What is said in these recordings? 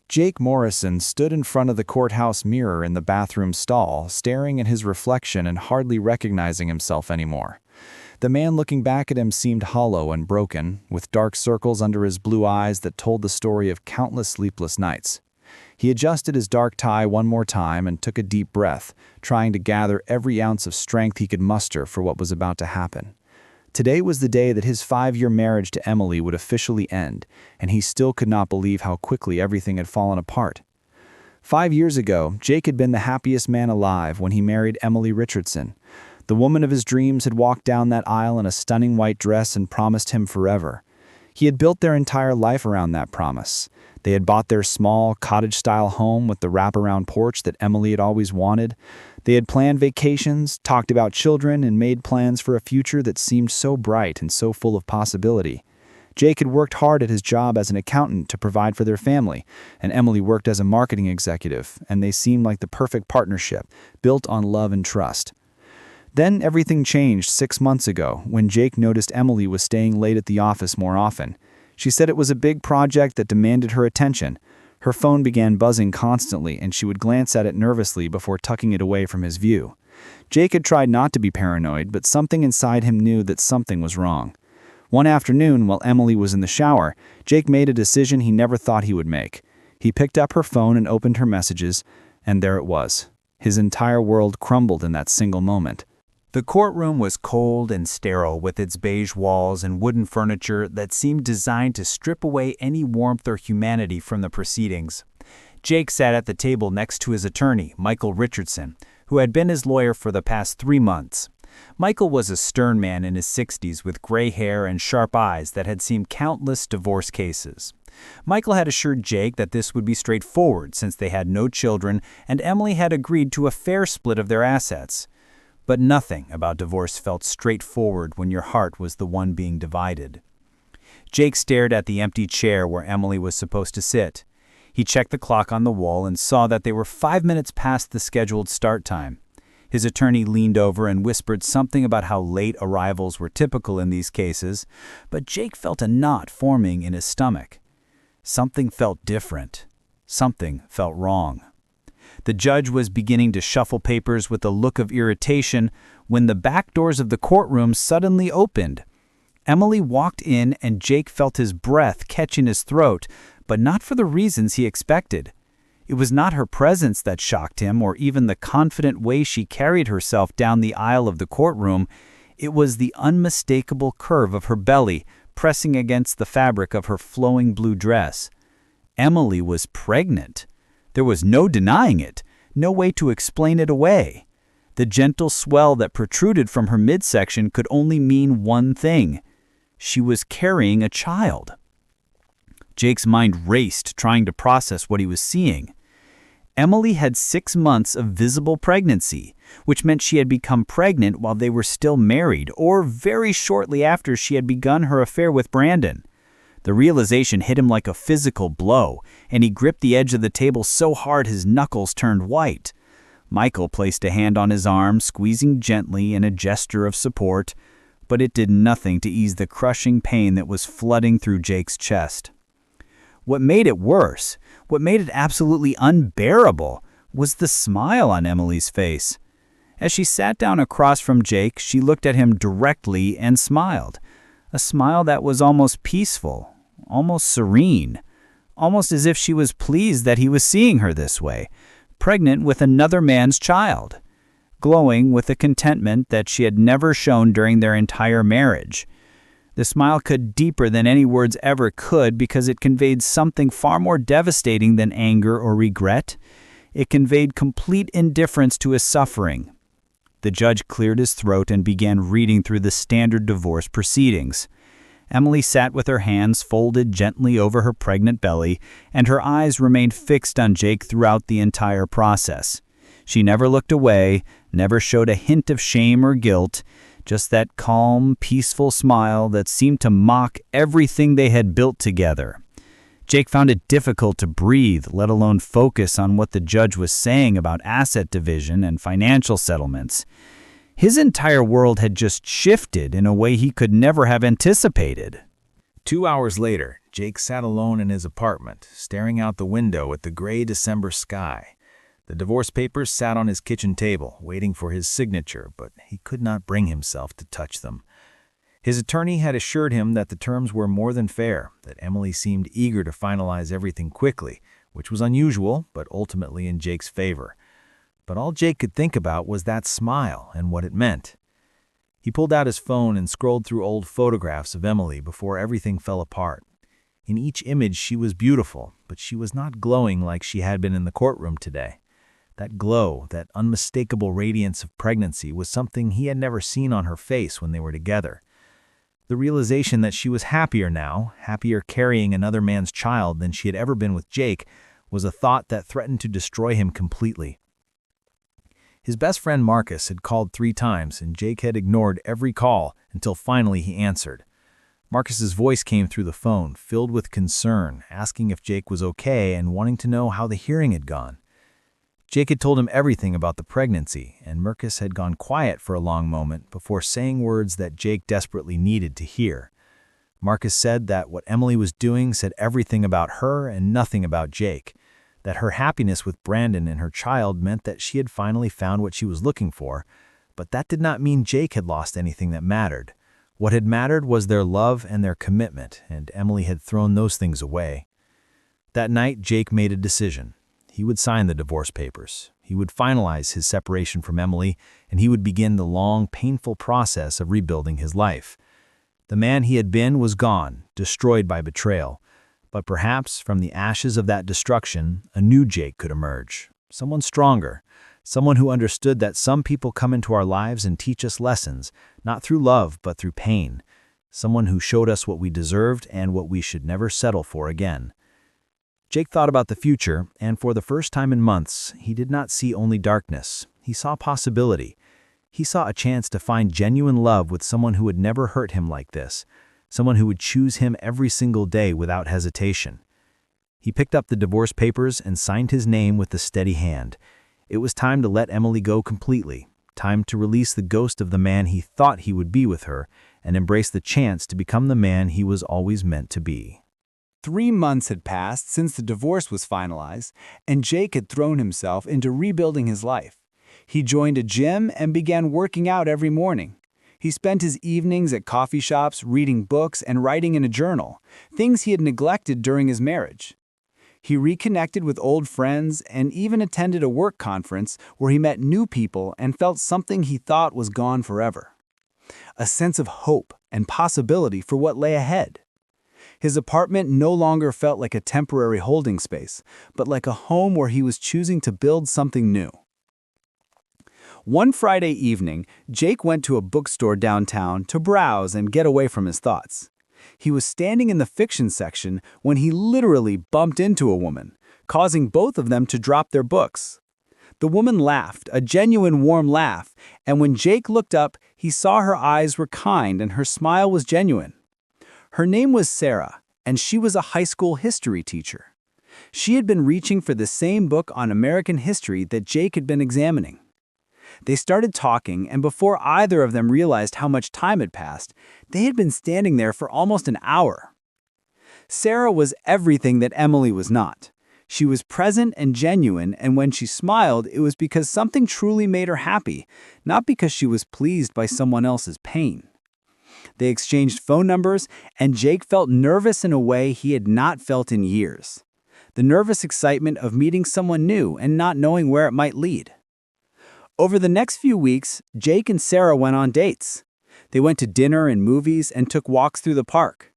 Jake Morrison stood in front of the courthouse mirror in the bathroom stall, staring at his reflection and hardly recognizing himself anymore. The man looking back at him seemed hollow and broken, with dark circles under his blue eyes that told the story of countless sleepless nights. He adjusted his dark tie one more time and took a deep breath, trying to gather every ounce of strength he could muster for what was about to happen. Today was the day that his 5-year marriage to Emily would officially end, and he still could not believe how quickly everything had fallen apart. 5 years ago, Jake had been the happiest man alive when he married Emily Richardson. The woman of his dreams had walked down that aisle in a stunning white dress and promised him forever. He had built their entire life around that promise. They had bought their small, cottage-style home with the wraparound porch that Emily had always wanted. They had planned vacations, talked about children, and made plans for a future that seemed so bright and so full of possibility. Jake had worked hard at his job as an accountant to provide for their family, and Emily worked as a marketing executive, and they seemed like the perfect partnership, built on love and trust. Then everything changed 6 months ago when Jake noticed Emily was staying late at the office more often. She said it was a big project that demanded her attention. Her phone began buzzing constantly, and she would glance at it nervously before tucking it away from his view. Jake had tried not to be paranoid, but something inside him knew that something was wrong. One afternoon, while Emily was in the shower, Jake made a decision he never thought he would make. He picked up her phone and opened her messages, and there it was. His entire world crumbled in that single moment. The courtroom was cold and sterile, with its beige walls and wooden furniture that seemed designed to strip away any warmth or humanity from the proceedings. Jake sat at the table next to his attorney, Michael Richardson, who had been his lawyer for the past 3 months. Michael was a stern man in his 60s with gray hair and sharp eyes that had seen countless divorce cases. Michael had assured Jake that this would be straightforward since they had no children and Emily had agreed to a fair split of their assets. But nothing about divorce felt straightforward when your heart was the one being divided. Jake stared at the empty chair where Emily was supposed to sit. He checked the clock on the wall and saw that they were 5 minutes past the scheduled start time. His attorney leaned over and whispered something about how late arrivals were typical in these cases, but Jake felt a knot forming in his stomach. Something felt different. Something felt wrong. The judge was beginning to shuffle papers with a look of irritation when the back doors of the courtroom suddenly opened. Emily walked in and Jake felt his breath catch in his throat, but not for the reasons he expected. It was not her presence that shocked him or even the confident way she carried herself down the aisle of the courtroom. It was the unmistakable curve of her belly pressing against the fabric of her flowing blue dress. Emily was pregnant. There was no denying it, no way to explain it away. The gentle swell that protruded from her midsection could only mean one thing. She was carrying a child. Jake's mind raced, trying to process what he was seeing. Emily had 6 months of visible pregnancy, which meant she had become pregnant while they were still married or very shortly after she had begun her affair with Brandon. The realization hit him like a physical blow, and he gripped the edge of the table so hard his knuckles turned white. Michael placed a hand on his arm, squeezing gently in a gesture of support, but it did nothing to ease the crushing pain that was flooding through Jake's chest. What made it worse, what made it absolutely unbearable, was the smile on Emily's face. As she sat down across from Jake, she looked at him directly and smiled. A smile that was almost peaceful, almost serene, almost as if she was pleased that he was seeing her this way, pregnant with another man's child, glowing with a contentment that she had never shown during their entire marriage. The smile cut deeper than any words ever could because it conveyed something far more devastating than anger or regret. It conveyed complete indifference to his suffering. The judge cleared his throat and began reading through the standard divorce proceedings. Emily sat with her hands folded gently over her pregnant belly, and her eyes remained fixed on Jake throughout the entire process. She never looked away, never showed a hint of shame or guilt, just that calm, peaceful smile that seemed to mock everything they had built together. Jake found it difficult to breathe, let alone focus on what the judge was saying about asset division and financial settlements. His entire world had just shifted in a way he could never have anticipated. 2 hours later, Jake sat alone in his apartment, staring out the window at the gray December sky. The divorce papers sat on his kitchen table, waiting for his signature, but he could not bring himself to touch them. His attorney had assured him that the terms were more than fair, that Emily seemed eager to finalize everything quickly, which was unusual, but ultimately in Jake's favor. But all Jake could think about was that smile and what it meant. He pulled out his phone and scrolled through old photographs of Emily before everything fell apart. In each image she was beautiful, but she was not glowing like she had been in the courtroom today. That glow, that unmistakable radiance of pregnancy was something he had never seen on her face when they were together. The realization that she was happier now, happier carrying another man's child than she had ever been with Jake, was a thought that threatened to destroy him completely. His best friend Marcus had called 3 times, and Jake had ignored every call until finally he answered. Marcus's voice came through the phone, filled with concern, asking if Jake was okay and wanting to know how the hearing had gone. Jake had told him everything about the pregnancy, and Marcus had gone quiet for a long moment before saying words that Jake desperately needed to hear. Marcus said that what Emily was doing said everything about her and nothing about Jake, that her happiness with Brandon and her child meant that she had finally found what she was looking for, but that did not mean Jake had lost anything that mattered. What had mattered was their love and their commitment, and Emily had thrown those things away. That night, Jake made a decision. He would sign the divorce papers. He would finalize his separation from Emily, and he would begin the long, painful process of rebuilding his life. The man he had been was gone, destroyed by betrayal. But perhaps from the ashes of that destruction, a new Jake could emerge. Someone stronger. Someone who understood that some people come into our lives and teach us lessons, not through love, but through pain. Someone who showed us what we deserved and what we should never settle for again. Jake thought about the future, and for the first time in months, he did not see only darkness. He saw possibility. He saw a chance to find genuine love with someone who would never hurt him like this, someone who would choose him every single day without hesitation. He picked up the divorce papers and signed his name with a steady hand. It was time to let Emily go completely, time to release the ghost of the man he thought he would be with her, and embrace the chance to become the man he was always meant to be. 3 months had passed since the divorce was finalized, and Jake had thrown himself into rebuilding his life. He joined a gym and began working out every morning. He spent his evenings at coffee shops, reading books, and writing in a journal, things he had neglected during his marriage. He reconnected with old friends and even attended a work conference where he met new people and felt something he thought was gone forever. A sense of hope and possibility for what lay ahead. His apartment no longer felt like a temporary holding space, but like a home where he was choosing to build something new. One Friday evening, Jake went to a bookstore downtown to browse and get away from his thoughts. He was standing in the fiction section when he literally bumped into a woman, causing both of them to drop their books. The woman laughed, a genuine warm laugh, and when Jake looked up, he saw her eyes were kind and her smile was genuine. Her name was Sarah, and she was a high school history teacher. She had been reaching for the same book on American history that Jake had been examining. They started talking, and before either of them realized how much time had passed, they had been standing there for almost an hour. Sarah was everything that Emily was not. She was present and genuine, and when she smiled, it was because something truly made her happy, not because she was pleased by someone else's pain. They exchanged phone numbers, and Jake felt nervous in a way he had not felt in years. The nervous excitement of meeting someone new and not knowing where it might lead. Over the next few weeks, Jake and Sarah went on dates. They went to dinner and movies and took walks through the park.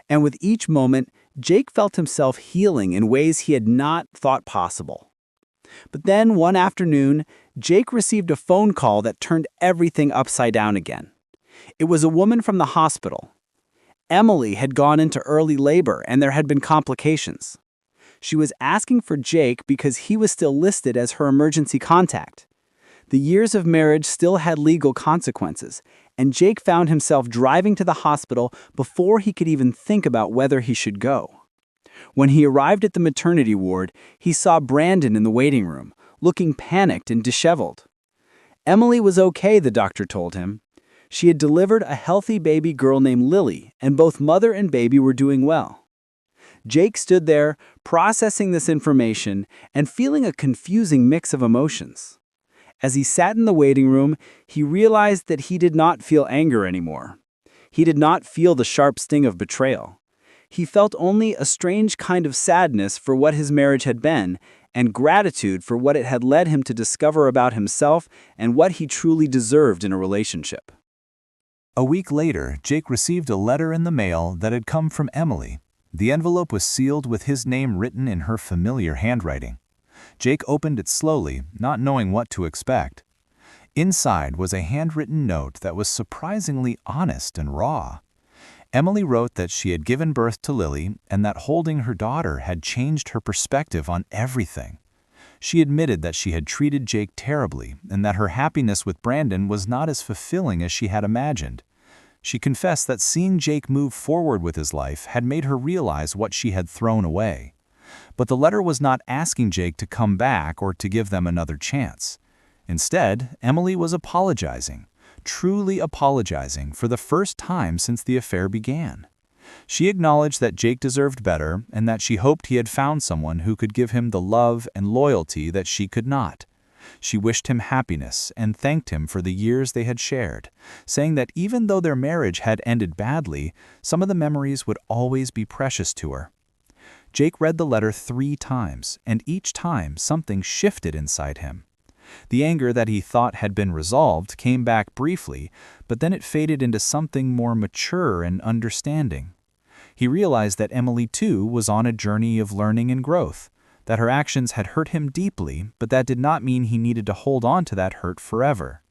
And with each moment, Jake felt himself healing in ways he had not thought possible. But then one afternoon, Jake received a phone call that turned everything upside down again. It was a woman from the hospital. Emily had gone into early labor and there had been complications. She was asking for Jake because he was still listed as her emergency contact. The years of marriage still had legal consequences, and Jake found himself driving to the hospital before he could even think about whether he should go. When he arrived at the maternity ward, he saw Brandon in the waiting room, looking panicked and disheveled. Emily was okay, the doctor told him. She had delivered a healthy baby girl named Lily, and both mother and baby were doing well. Jake stood there, processing this information and feeling a confusing mix of emotions. As he sat in the waiting room, he realized that he did not feel anger anymore. He did not feel the sharp sting of betrayal. He felt only a strange kind of sadness for what his marriage had been, and gratitude for what it had led him to discover about himself and what he truly deserved in a relationship. A week later, Jake received a letter in the mail that had come from Emily. The envelope was sealed with his name written in her familiar handwriting. Jake opened it slowly, not knowing what to expect. Inside was a handwritten note that was surprisingly honest and raw. Emily wrote that she had given birth to Lily and that holding her daughter had changed her perspective on everything. She admitted that she had treated Jake terribly and that her happiness with Brandon was not as fulfilling as she had imagined. She confessed that seeing Jake move forward with his life had made her realize what she had thrown away. But the letter was not asking Jake to come back or to give them another chance. Instead, Emily was apologizing, truly apologizing for the first time since the affair began. She acknowledged that Jake deserved better and that she hoped he had found someone who could give him the love and loyalty that she could not. She wished him happiness and thanked him for the years they had shared, saying that even though their marriage had ended badly, some of the memories would always be precious to her. Jake read the letter 3 times, and each time something shifted inside him. The anger that he thought had been resolved came back briefly, but then it faded into something more mature and understanding. He realized that Emily, too, was on a journey of learning and growth, that her actions had hurt him deeply, but that did not mean he needed to hold on to that hurt forever.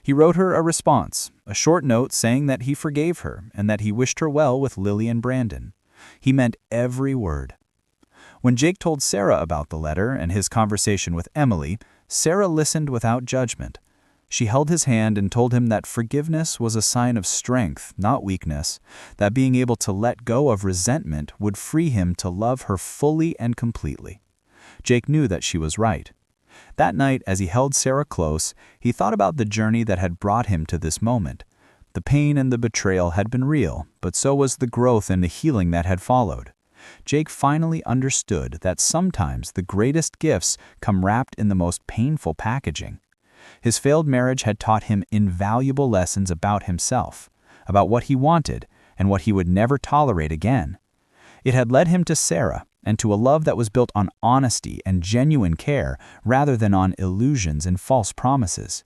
He wrote her a response, a short note saying that he forgave her and that he wished her well with Lily and Brandon. He meant every word. When Jake told Sarah about the letter and his conversation with Emily, Sarah listened without judgment. She held his hand and told him that forgiveness was a sign of strength, not weakness, that being able to let go of resentment would free him to love her fully and completely. Jake knew that she was right. That night, as he held Sarah close, he thought about the journey that had brought him to this moment. The pain and the betrayal had been real, but so was the growth and the healing that had followed. Jake finally understood that sometimes the greatest gifts come wrapped in the most painful packaging. His failed marriage had taught him invaluable lessons about himself, about what he wanted and what he would never tolerate again. It had led him to Sarah and to a love that was built on honesty and genuine care rather than on illusions and false promises.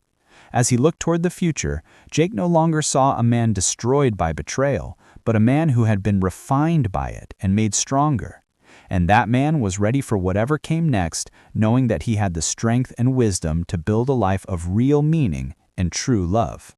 As he looked toward the future, Jake no longer saw a man destroyed by betrayal, but a man who had been refined by it and made stronger. And that man was ready for whatever came next, knowing that he had the strength and wisdom to build a life of real meaning and true love.